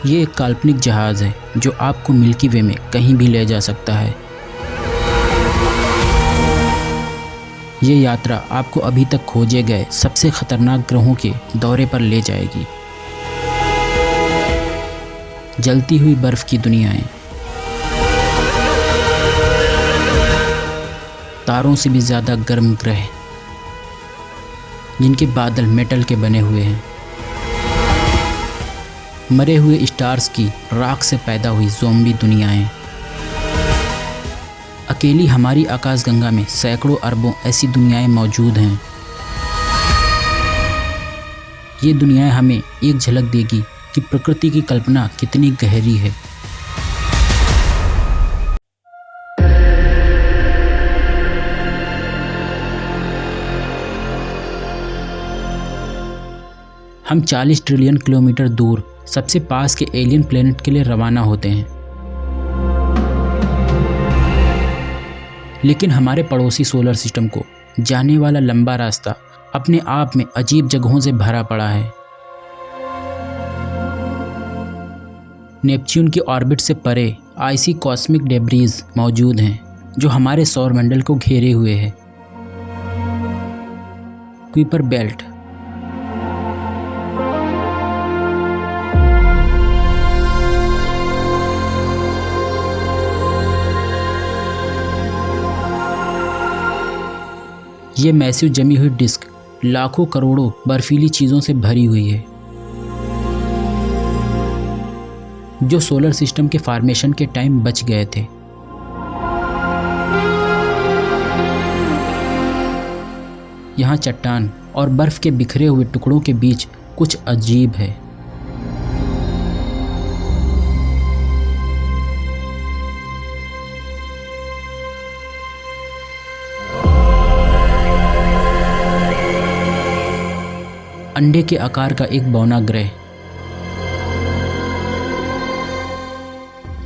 ये एक काल्पनिक जहाज़ है जो आपको मिल्की वे में कहीं भी ले जा सकता है। ये यात्रा आपको अभी तक खोजे गए सबसे खतरनाक ग्रहों के दौरे पर ले जाएगी। जलती हुई बर्फ की दुनियाएं, तारों से भी ज़्यादा गर्म ग्रह जिनके बादल मेटल के बने हुए हैं, मरे हुए स्टार्स की राख से पैदा हुई ज़ोंबी दुनियाएं। अकेली हमारी आकाशगंगा में सैकड़ों अरबों ऐसी दुनियाएं मौजूद हैं। ये दुनियाएं हमें एक झलक देगी कि प्रकृति की कल्पना कितनी गहरी है। हम 40 ट्रिलियन किलोमीटर दूर सबसे पास के एलियन प्लेनेट के लिए रवाना होते हैं, लेकिन हमारे पड़ोसी सोलर सिस्टम को जाने वाला लंबा रास्ता अपने आप में अजीब जगहों से भरा पड़ा है। नेपच्यून की ऑर्बिट से परे आइसी कॉस्मिक डेब्रीज मौजूद हैं जो हमारे सौरमंडल को घेरे हुए हैं। कुइपर बेल्ट, ये मैसिव जमी हुई डिस्क लाखों करोड़ों बर्फीली चीज़ों से भरी हुई है जो सोलर सिस्टम के फॉर्मेशन के टाइम बच गए थे। यहाँ चट्टान और बर्फ के बिखरे हुए टुकड़ों के बीच कुछ अजीब है। अंडे के आकार का एक बौना ग्रह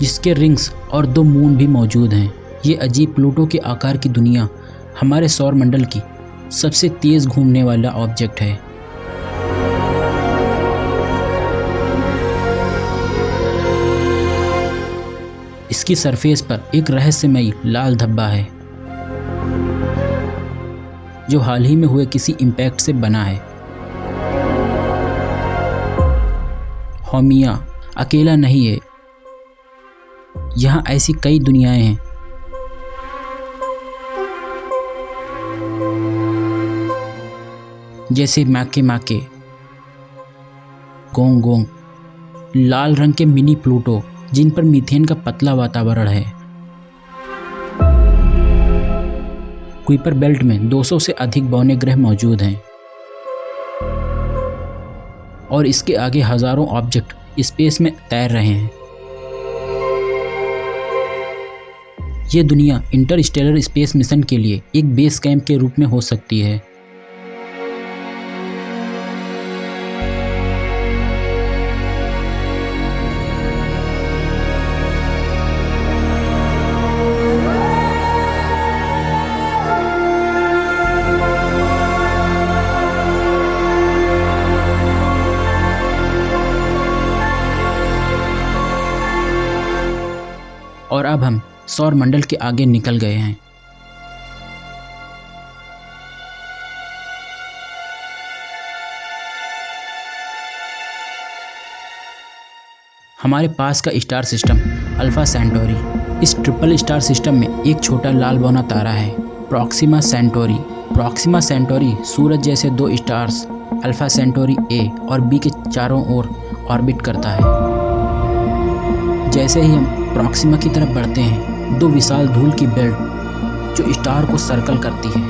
जिसके रिंग्स और 2 मून भी मौजूद हैं। ये अजीब प्लूटो के आकार की दुनिया हमारे सौरमंडल की सबसे तेज घूमने वाला ऑब्जेक्ट है। इसकी सरफेस पर एक रहस्यमयी लाल धब्बा है जो हाल ही में हुए किसी इम्पैक्ट से बना है। होमिया अकेला नहीं है, यहाँ ऐसी कई दुनियाएं हैं। जैसे माके माके, गोंग गोंग, लाल रंग के मिनी प्लूटो जिन पर मीथेन का पतला वातावरण है। कुइपर बेल्ट में 200 से अधिक बौने ग्रह मौजूद हैं और इसके आगे हजारों ऑब्जेक्ट स्पेस में तैर रहे हैं। ये दुनिया इंटरस्टेलर स्पेस मिशन के लिए एक बेस कैंप के रूप में हो सकती है। और अब हम सौर मंडल के आगे निकल गए हैं। हमारे पास का स्टार सिस्टम अल्फा सेंटोरी। इस ट्रिपल स्टार सिस्टम में एक छोटा लाल बौना तारा है, प्रॉक्सिमा सेंटोरी। प्रॉक्सिमा सेंटोरी सूरज जैसे 2 स्टार्स अल्फा सेंटोरी ए और बी के चारों ओर ऑर्बिट करता है। जैसे ही हम प्रॉक्सिमा की तरफ बढ़ते हैं, 2 विशाल धूल की बेल्ट जो स्टार को सर्कल करती है।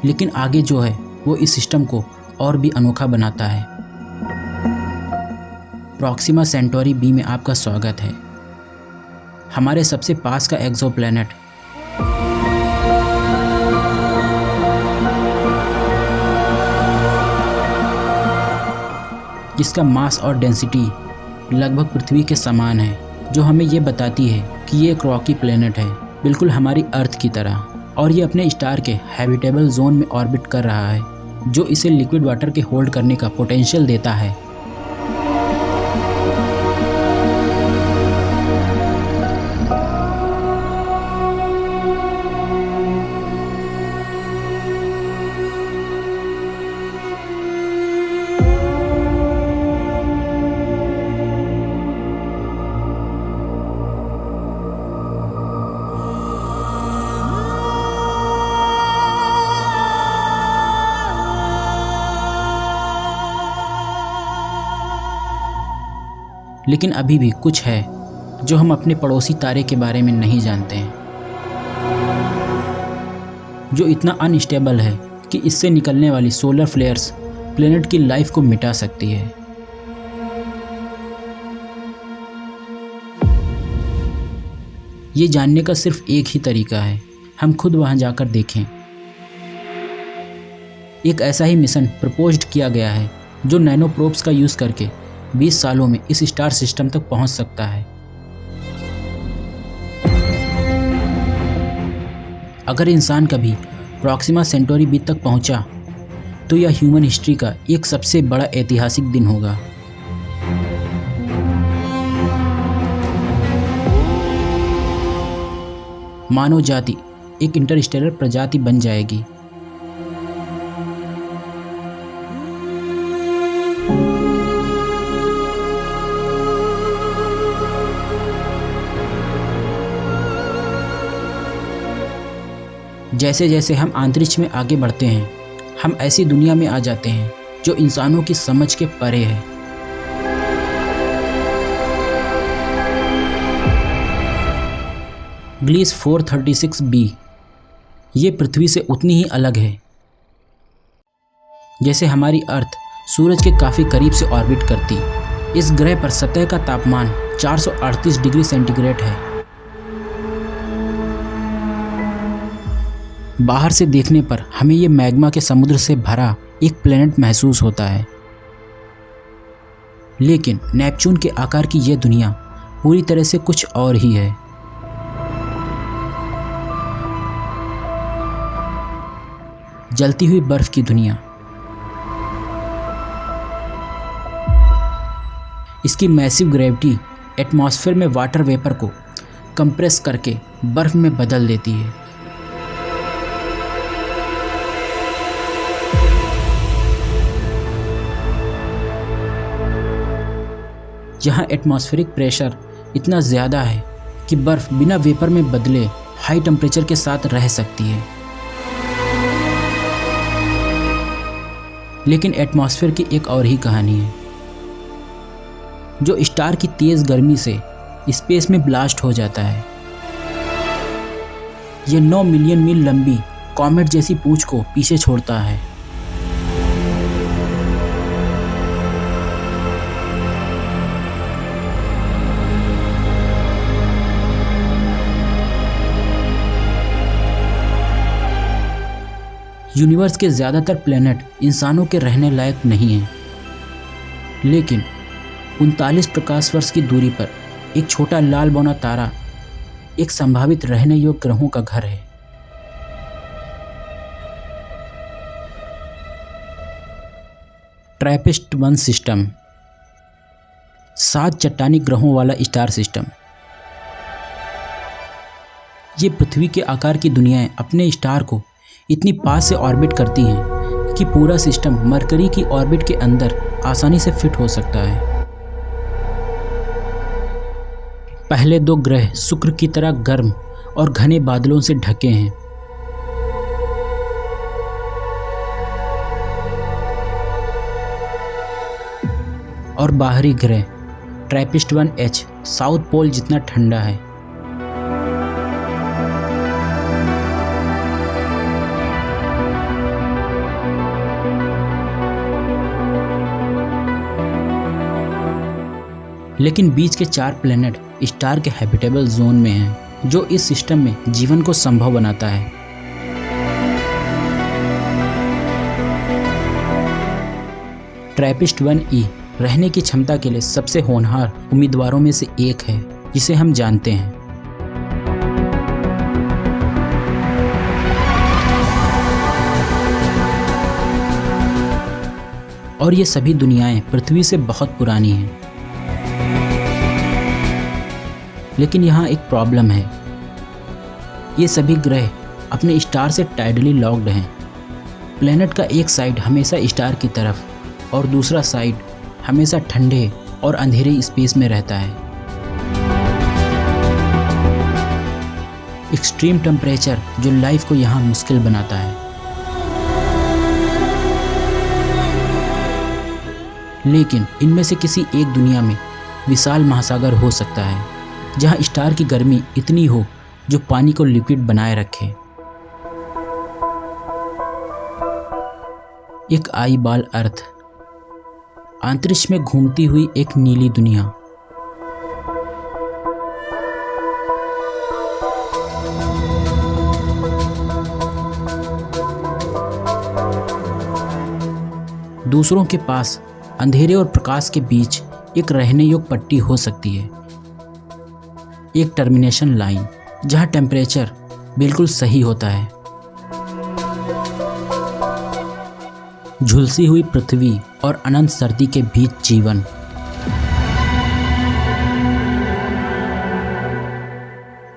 लेकिन आगे जो है वो इस सिस्टम को और भी अनोखा बनाता है। प्रॉक्सिमा सेंटोरी बी में आपका स्वागत है, हमारे सबसे पास का एक्सोप्लैनेट। जिसका मास और डेंसिटी लगभग पृथ्वी के समान है, जो हमें ये बताती है कि ये एक रॉकी प्लेनेट है, बिल्कुल हमारी अर्थ की तरह, और ये अपने स्टार के हैबिटेबल जोन में ऑर्बिट कर रहा है। जो इसे लिक्विड वाटर के होल्ड करने का पोटेंशियल देता है। लेकिन अभी भी कुछ है जो हम अपने पड़ोसी तारे के बारे में नहीं जानते हैं, जो इतना अनस्टेबल है कि इससे निकलने वाली सोलर फ्लेयर्स प्लेनेट की लाइफ को मिटा सकती है। ये जानने का सिर्फ एक ही तरीका है, हम खुद वहां जाकर देखें। एक ऐसा ही मिशन प्रपोज्ड किया गया है जो नैनो प्रोब्स का यूज़ करके 20 सालों में इस स्टार सिस्टम तक पहुंच सकता है। अगर इंसान कभी प्रॉक्सिमा सेंटोरी बी तक पहुंचा तो यह ह्यूमन हिस्ट्री का एक सबसे बड़ा ऐतिहासिक दिन होगा। मानव जाति एक इंटरस्टेलर प्रजाति बन जाएगी। जैसे जैसे हम अंतरिक्ष में आगे बढ़ते हैं, हम ऐसी दुनिया में आ जाते हैं जो इंसानों की समझ के परे है। ग्लीस 436b ये पृथ्वी से उतनी ही अलग है जैसे हमारी अर्थ सूरज के काफ़ी करीब से ऑर्बिट करती। इस ग्रह पर सतह का तापमान 438 डिग्री सेंटीग्रेड है। बाहर से देखने पर हमें ये मैग्मा के समुद्र से भरा एक प्लेनेट महसूस होता है, लेकिन नेपच्यून के आकार की यह दुनिया पूरी तरह से कुछ और ही है। जलती हुई बर्फ की दुनिया। इसकी मैसिव ग्रेविटी एटमॉस्फेयर में वाटर वेपर को कंप्रेस करके बर्फ में बदल देती है। जहाँ एटमॉस्फेरिक प्रेशर इतना ज़्यादा है कि बर्फ़ बिना वेपर में बदले हाई टेम्परेचर के साथ रह सकती है। लेकिन एटमॉस्फेयर की एक और ही कहानी है, जो स्टार की तेज़ गर्मी से स्पेस में ब्लास्ट हो जाता है। ये 9 मिलियन मील लंबी कॉमेट जैसी पूंछ को पीछे छोड़ता है। यूनिवर्स के ज़्यादातर प्लैनेट इंसानों के रहने लायक नहीं हैं, लेकिन 39 प्रकाश वर्ष की दूरी पर एक छोटा लाल बौना तारा एक संभावित रहने योग्य ग्रहों का घर है। ट्रैपिस्ट-1 सिस्टम 7 चट्टानी ग्रहों वाला स्टार सिस्टम। ये पृथ्वी के आकार की दुनियाएं अपने स्टार को इतनी पास से ऑर्बिट करती हैं कि पूरा सिस्टम मरकरी की ऑर्बिट के अंदर आसानी से फिट हो सकता है। पहले 2 ग्रह शुक्र की तरह गर्म और घने बादलों से ढके हैं। और बाहरी ग्रह ट्रैपिस्ट-1H साउथ पोल जितना ठंडा है। लेकिन बीच के 4 प्लैनेट स्टार के हैबिटेबल जोन में हैं, जो इस सिस्टम में जीवन को संभव बनाता है। ट्रैपिस्ट-1e रहने की क्षमता के लिए सबसे होनहार उम्मीदवारों में से एक है, जिसे हम जानते हैं। और ये सभी दुनियाएं पृथ्वी से बहुत पुरानी हैं। लेकिन यहाँ एक प्रॉब्लम है, ये सभी ग्रह अपने स्टार से टाइडली लॉक्ड हैं। प्लेनेट का एक साइड हमेशा स्टार की तरफ और दूसरा साइड हमेशा ठंडे और अंधेरे स्पेस में रहता है। एक्सट्रीम टेम्परेचर जो लाइफ को यहाँ मुश्किल बनाता है। लेकिन इनमें से किसी एक दुनिया में विशाल महासागर हो सकता है, जहाँ स्टार की गर्मी इतनी हो जो पानी को लिक्विड बनाए रखे। एक आई बॉल अर्थ, अंतरिक्ष में घूमती हुई एक नीली दुनिया। दूसरों के पास अंधेरे और प्रकाश के बीच एक रहने योग्य पट्टी हो सकती है, एक टर्मिनेशन लाइन जहां टेम्परेचर बिल्कुल सही होता है। झुलसी हुई पृथ्वी और अनंत सर्दी के बीच जीवन।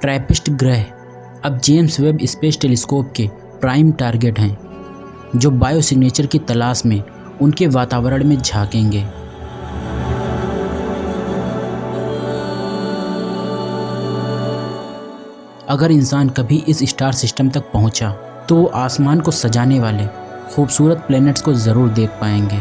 ट्रैपिस्ट ग्रह अब जेम्स वेब स्पेस टेलीस्कोप के प्राइम टारगेट हैं, जो बायोसिग्नेचर की तलाश में उनके वातावरण में झांकेंगे। अगर इंसान कभी इस स्टार सिस्टम तक पहुंचा तो वो आसमान को सजाने वाले खूबसूरत प्लैनेट्स को ज़रूर देख पाएंगे।